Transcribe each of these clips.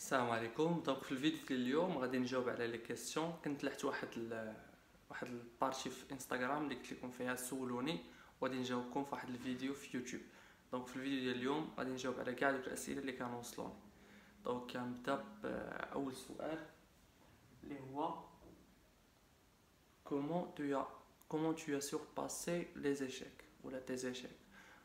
السلام عليكم. دونك في الفيديو ديال اليوم غادي نجاوب على لي كيسيون. كنت لحت واحد البارتي في انستغرام اللي قلت لكم فيها سولوني، وغادي نجاوبكم في واحد الفيديو في يوتيوب. دونك في الفيديو ديال اليوم غادي نجاوب على كاع دوك الاسئله اللي كانوا وصلوني. دونك كنبدا باول سؤال اللي هو comment tu as surpassé les échecs ولا tes échecs.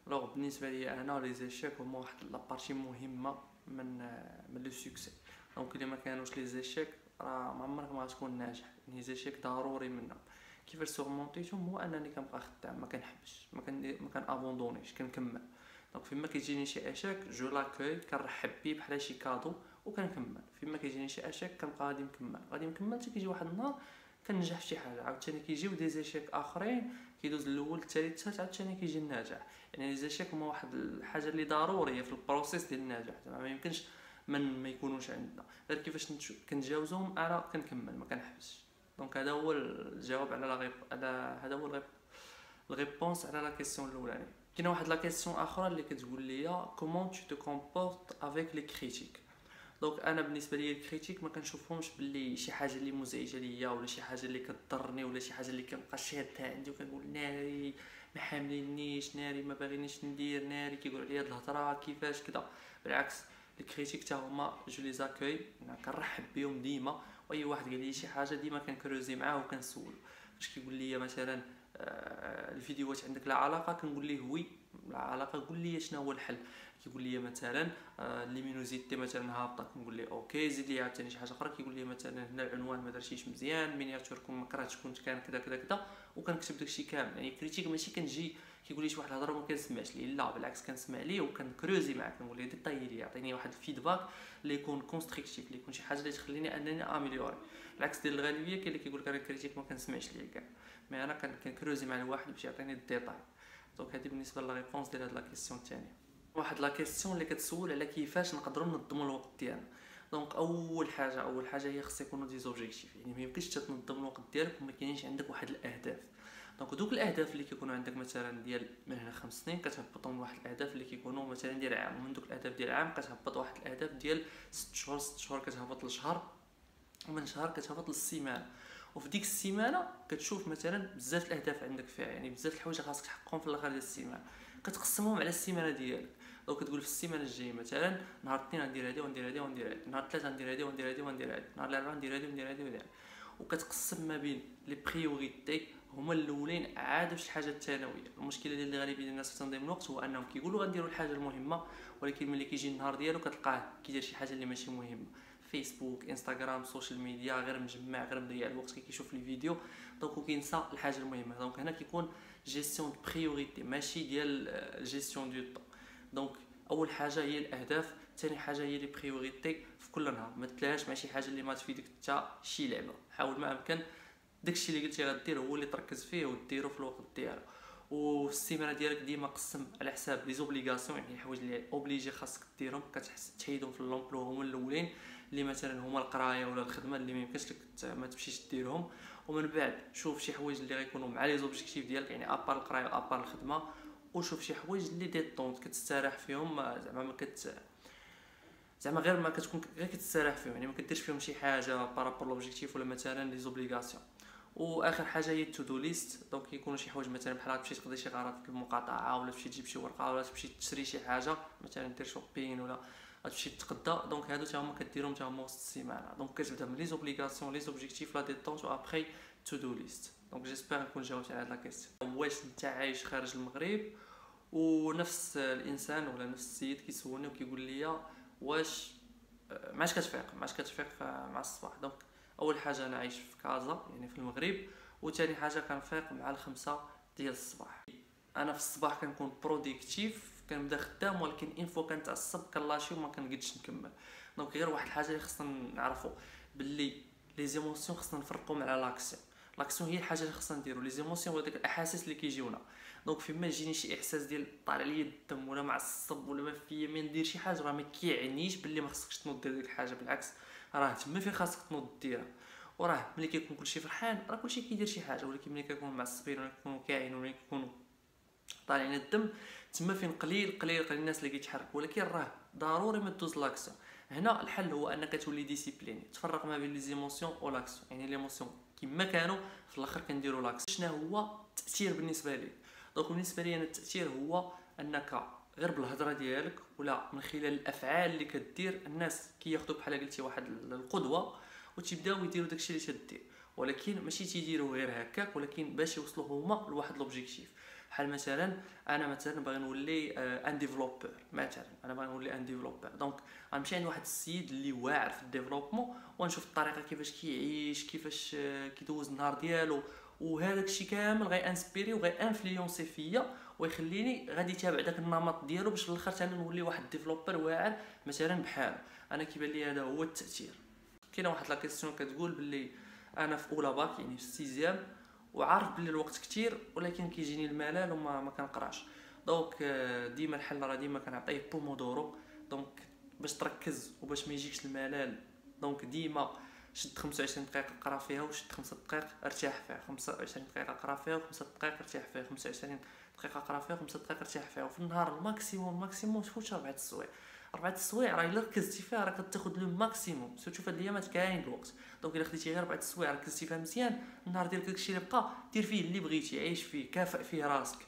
لو بالنسبه لي انا لي زيشيك هما واحد لابارتي مهمه من لو سوكسي. دونك الا ما كانوش لي زيشيك راه ما عمرك ما غتكون ناجح. لي زيشيك ضروري منهم. كيفاش سورمونتيتهم هو انني كنبقى خدام، ما كنحبش، ما كان ابوندونيش، كنكمل. دونك فيما كيجيني شي اشاك جو لاكوي، كنرحب بيه بحال شي كادو وكنكمل. فيما كيجيني شي اشاك كنبقى غادي نكمل حتى كيجي واحد النهار كننجح في شي حاجه. عاوتاني كيجيو دي زيشيك اخرين، كيدوز الاول الثالث الثالث عاوتاني كيجي النجاح. يعني لي زيشيك هما واحد الحاجه اللي ضروريه في البروسيس ديال النجاح. زعما ما يمكنش ما يكونوش عندنا، غير كيفاش كنتجاوزهم انا كنكمل ما كنحبسش. دونك هذا هو الجواب على هذا هو الريبونس على لا كيسيون الاولانيه. كاينه واحد لا كيسيون اخرى اللي كتقول لي كومون تو te comportes avec les critiques. دونك انا بالنسبه لي الكريتيك ما كنشوفهمش باللي شي حاجه اللي مزعجه ليا ولا شي حاجه اللي كضرني ولا شي حاجه اللي كنبقى شادها عندي وكنقول ناري ما حاملينيش، ناري ما باغينيش ندير، ناري كيقول عليا هاد الهضره كيفاش كذا. بالعكس الكريتيك حتى هما جو لي زاكوي، كنرحب بهم ديما. واي واحد قال لي شي حاجه ديما كنكروزي معاه وكنسول. فاش كيقول لي مثلا الفيديوهات عندك لا علاقه، كنقول ليه وي لا علاقه، قول لي شنو هو الحل. كيقول لي مثلا ليمينوزيتي مثلا هابطه، كنقول ليه اوكي زيد لي عاوتاني شي حاجه اخرى. كيقول لي مثلا هنا العنوان ما درتيش مزيان، مينياتوركم ما كرهتش كنت كان كذا كذا كذا، وكنكتب داكشي كامل. يعني كريتيك ماشي كنجي كيقول لي شي واحد الهضره وما كنسمعش ليه، لا بالعكس كنسمع ليه وكنكروزي معاه، كنقول ليه ديتاي لي، يعطيني واحد الفيدباك اللي يكون كونستركتيف، اللي يكون شي حاجه اللي تخليني انني اميليوري. بالعكس ديال الغالبيه كاين اللي كيقول لك انا كريتيك ما كنسمعش ليه كاع، مي انا كنكروزي مع الواحد باش يعطيني الديتاي. دونك هذه بالنسبه لا ريبونس ديال هاد لا كيسيون الثانيه. واحد لا كيسيون اللي كتسول على كيفاش نقدروا ننظموا الوقت ديالنا. دونك اول حاجه هي خص يكونوا دي زوبجيكتيف. يعني ما يمكنش تنظم الوقت ديالك وما كاينينش عندك واحد الاهداف. دونك دوك الاهداف اللي كيكونوا عندك مثلا ديال من هنا 5 سنين كتهبطهم لواحد الاهداف اللي كيكونوا مثلا ديال عام، ومن دوك الاهداف ديال عام كتهبط واحد الاهداف ديال 6 شهور، 6 شهور كتهبط لشهر، ومن شهر كتهبط للسيمانه. وفي ديك السيمانه كتشوف مثلا بزاف الاهداف عندك فيها، يعني بزاف الحوايج خاصك تحققهم في الاخر ديال السيمانه، كتقسمهم على السيمانه ديالك. دونك كتقول في السيمانه الجايه مثلا نهار الاثنين غندير هادي وندير هادي وندير هادي، نهار الثلاثه غندير هادي وندير هادي وندير هادي، نهار الاربعاء ندير هادي وندير هادي وندير هادي. وكتقسم ما بين لي بريوريتي هما الاولين عاد باش الحاجه الثانويه. المشكله ديال الغالبيه ديال الناس في تنظيم الوقت هو انهم كيقولوا غنديروا الحاجه المهمه، ولكن ملي كيجي النهار ديالو كتلقاه كيدير شي حاجه اللي ماشي مهمه. فيسبوك، انستغرام، سوشيال ميديا، غير مجمع، غير مضيع الوقت كيشوف لي فيديو. دونك وكينسى الحاجه المهمه. دونك هنا كيكون جيستيون دو بريوريتي ماشي ديال جيستيون دو طون. دونك اول حاجه هي الاهداف، ثاني حاجه هي لي بريوريتي في كل نهار. ما تلاش مع شي حاجه اللي ما تفيدك حتى شي لعبه. حاول ما امكن داكشي اللي قلتي غدير هو اللي تركز فيه وديرو في الوقت ديالو. والسيمانه ديالك ديما قسم على حساب لي زوبليغاسيون، يعني الحوايج اللي اوبليجي خاصك ديرهم كتحس تحيدهم في اللومبلو هما الاولين، اللي مثلا هما القرايه ولا الخدمه اللي ما يمكنش لك ما تمشيش ديرهم. ومن بعد شوف شي حوايج اللي غيكونوا مع لي زوبجيكتيف ديالك، يعني ابار القرايه وابار الخدمه. وشوف شي حوايج اللي ديطونط كتستراح فيهم، زعما ما زعما غير ما كتكون غير كتستراح فيهم، يعني ما كديرش فيهم شي حاجه بارابور لوبجيكتيف ولا مثلا لي زوبليغاسيون. واخر حاجه هي التو دو ليست. دونك كيكونوا شي حوايج مثلا بحال تمشي تقضي شي غرض في المقاطعه، ولا تمشي تجيب شي ورقه، ولا تمشي تشري شي حاجه مثلا دير شوبين، ولا غتمشي تتغدى. دونك هادو حتى هما كديرهم حتى هما وسط السيمانه. دونك كتبدا من لي زوبليغاسيون، لي زوبجيكتيف، لا ديتونس، وابري تو دو ليست. دونك جيسبر نكون جاوبت على هاد لا كيسيون. واش انت عايش خارج المغرب؟ ونفس الانسان ولا نفس السيد كيسولني وكيقول لي واش معاش كتفيق مع الصباح. دونك اول حاجه انا عايش في كازا يعني في المغرب، وثاني حاجه كنفيق مع 5 ديال الصباح. انا في الصباح كنكون بروديكتيف، كنبدا خدام، ولكن ان فوا كنتعصب كنلاشي وما كنقدش نكمل. دونك غير واحد الحاجه اللي خصنا نعرفوا باللي لي زيموسيون خصنا نفرقوا على لاكسيون. لاكسيون هي الحاجه اللي خصنا نديرو، لي زيموسيون هو داك الاحاسيس اللي كيجيونا. دونك فيما يجيني شي احساس ديال طالع ليا الدم ولا معصب ولا ما فيا ما ندير شي حاجه، راه ما كيعنيش باللي ما خصكش تنوض دير ديك الحاجه. بالعكس راه تما فين خاصك تنوض ديرها. وراه ملي كيكون كلشي فرحان راه كلشي كيدير شي حاجه، ولكن ملي كيكونوا معصبين ولا كيكونوا كاعين ولا كيكونوا طالعين الدم تما فين قليل الناس اللي كيتحركوا. ولكن راه ضروري ما دوز لاكسيون. هنا الحل هو انك تولي ديسيبليني، تفرق ما بين لي زيموسيون و لاكسيون. يعني لي موسيون كما كانوا في الاخر كنديروا لاكسيون. شنو هو التاثير بالنسبه لي؟ دونك بالنسبه لي انا التاثير هو انك غير بالهضره ديالك ولا من خلال الافعال اللي كدير الناس كياخذوك بحال قلتي واحد القدوه وتبداو يديروا داكشي اللي تدير، ولكن ماشي تيديروا غير هكاك، ولكن باش يوصلوا هما لواحد لوبجيكتيف. بحال مثلا انا مثلا باغي نولي ان ديفلوبور، مثلا انا باغي نولي ان ديفلوبور، دونك غنمشي عند واحد السيد اللي واعر في الديفلوبمون ونشوف الطريقه كيفاش كيعيش، كيفاش كيدوز النهار ديالو، وهذاك الشيء كامل غي انسبيري وغي انفلونسي فيا ويخليني غادي تابع داك النمط ديالو باش في الاخر انا نولي واحد ديفلوبر واعر مثلا بحال انا. كيبان لي هذا هو التاثير. كاينه واحد لا كيسيون كتقول باللي انا في اولى باك يعني في السيزيام وعارف باللي الوقت كتير ولكن كيجيني الملل وما ما كنقراش. دونك ديما الحل راه ديما كنعطيه بومودورو. دونك باش تركز وباش ما يجيكش الملل، دونك ديما شد 25 دقيقه قرا فيها وشد 5 دقائق ارتاح فيها، 25 دقيقه قرا فيها و5 دقائق ارتاح فيها، 25 دقيقه قرا فيها و5 دقائق ارتاح فيها. وفي النهار الماكسيموم تفوتش 4 السوايع. 4 السوايع راه الا ركزتي فيها راه كتاخذ لو ماكسيموم، سيرتو فهاد الايامات كاين الوقت. دونك الا خديتي غير 4 السوايع ركزتي فيها مزيان، النهار ديالك داكشي اللي بقى دير فيه اللي بغيتي، عيش فيه، كافئ فيه راسك،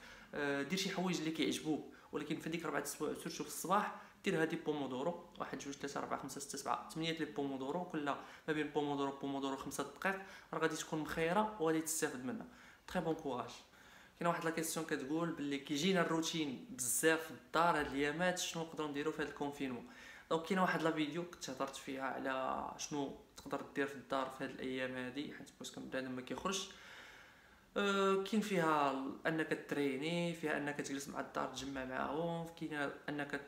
دير شي حوايج اللي كيعجبوك. ولكن في ديك 4 السوايع سيرتو في الصباح دير هادي بومودورو 1 2 3 4 5 6 7 8 لي بومودورو، كل ما بين بومودورو 5 دقائق راه غادي تكون مخيره وغادي تستافد منها. تري بون كوراج. كاينه واحد لا كيسيون كتقول باللي كيجينا الروتين بزاف في الدار هاد الايامات، شنو نقدروا نديروا في هاد الكونفينمون؟ دونك كاينه واحد لا فيديو كنت هضرت فيها على شنو تقدر دير في الدار في هاد الايام هادي، حيت باسكو بنادم ما كيخرجش. كاين فيها انك تريني، فيها انك تجلس مع الدار تجمع معاهم، كاين انك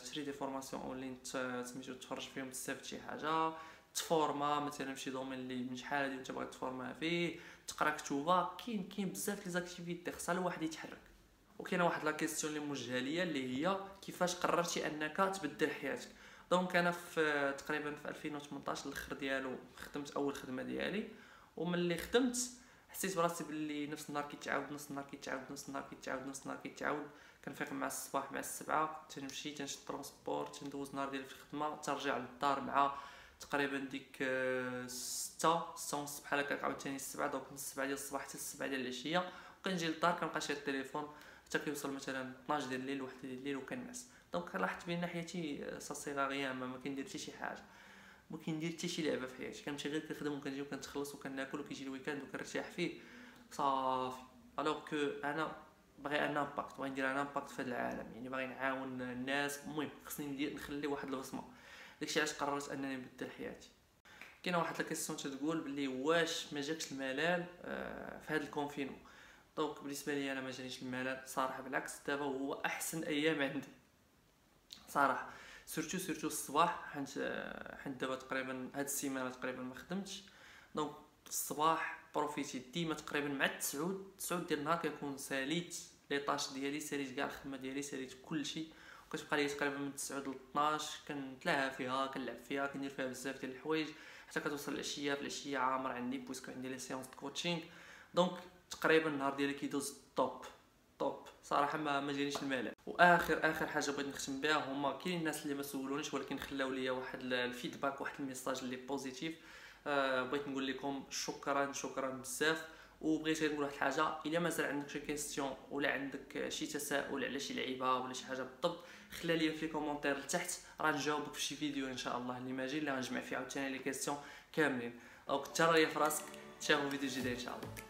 تشري دي فورماسيون اونلاين سميتو تفرج فيهم تستافد شي حاجه، تفورما مثلا في شي دومين اللي من شحال هادي انت باغي تفورما فيه، تقرا كتوبه. كاين بزاف لي زاكتيفيتي خصها الواحد يتحرك. وكاينه واحد لا كيسيون اللي موجهه ليا اللي هي كيفاش قررتي انك تبدل حياتك؟ دونك انا في تقريبا في 2018 الاخر ديالو خدمت اول خدمه ديالي، وملي خدمت حسيت براسي باللي نفس النهار كيتعاود، نفس النهار كيتعاود، نفس النهار كيتعاود، نفس النهار كيتعاود. كنفيق مع الصباح مع 7 تنمشي تنشد الترونسبور تندوز النهار ديالي في الخدمه، ترجع للدار مع تقريبا ديك 6 ونص بحال هكا، عاوتاني 7. دونك من 7 ديال الصباح حتى 7 ديال العشيه، وكنجي للدار كنبقى شاد التليفون حتى كيوصل مثلا 12 ديال الليل 1 ديال الليل وكنعس. دونك لاحظت بان حياتي صاصي ما كندير حتى شي حاجه، ما كندير حتى شي لعبه في حياتي، كنمشي غير كنخدم وكنجي وكنتخلص وكناكل وكيجي الويكاند وكنرتاح فيه صافي. الوغ كو انا باغي ان امباكت، باغي ندير ان امباكت في هذا العالم، يعني باغي نعاون الناس. المهم خصني نخلي واحد البصمه. داكشي علاش قررت انني نبدل حياتي. كاينه واحد لاكيسيون تتقول باللي واش ما جاكش الملل في هذا الكونفينمون؟ دونك بالنسبه لي انا ما جانيش الملل صراحه، بالعكس دابا هو احسن ايام عندي صراحه. سورتو الصباح، حيت دابا تقريبا هاد السيمانه تقريبا ما خدمتش. دونك الصباح بروفيتي ديما تقريبا مع 9 ديال النهار كنكون ساليت لي طاش ديالي، ساليت كاع الخدمه ديالي، ساليت كلشي، وكتبقى لي تقريبا من 9 ل 12 كنتلاها فيها، كنلعب فيها، كندير فيها بزاف ديال الحوايج حتى كتوصل العشيه. في العشيه عامر عندي بويسكو عندي لي سيونس كوتشينغ. دونك تقريبا النهار ديالي كيدوز توب صراحه، ما جانيش الملل. واخر حاجه بغيت نختم بها هما كاين الناس اللي ما سولونيش ولكن خلاو ليا واحد الفيدباك، واحد الميساج اللي بوزيتيف. بغيت نقول لكم شكرا بزاف. وبغيت نقول واحد الحاجه، الا مازال عندك شي كيستيون ولا عندك شي تساؤل على شي لعيبه ولا شي حاجه بالضبط، خلي لي في كومونتير لتحت، راه نجاوبك في شي فيديو ان شاء الله اللي ماجي، اللي غنجمع فيه عاوتاني لي كيستيون كاملين. دونك تهلا ليا في راسك، تشوفوا فيديو جديد ان شاء الله.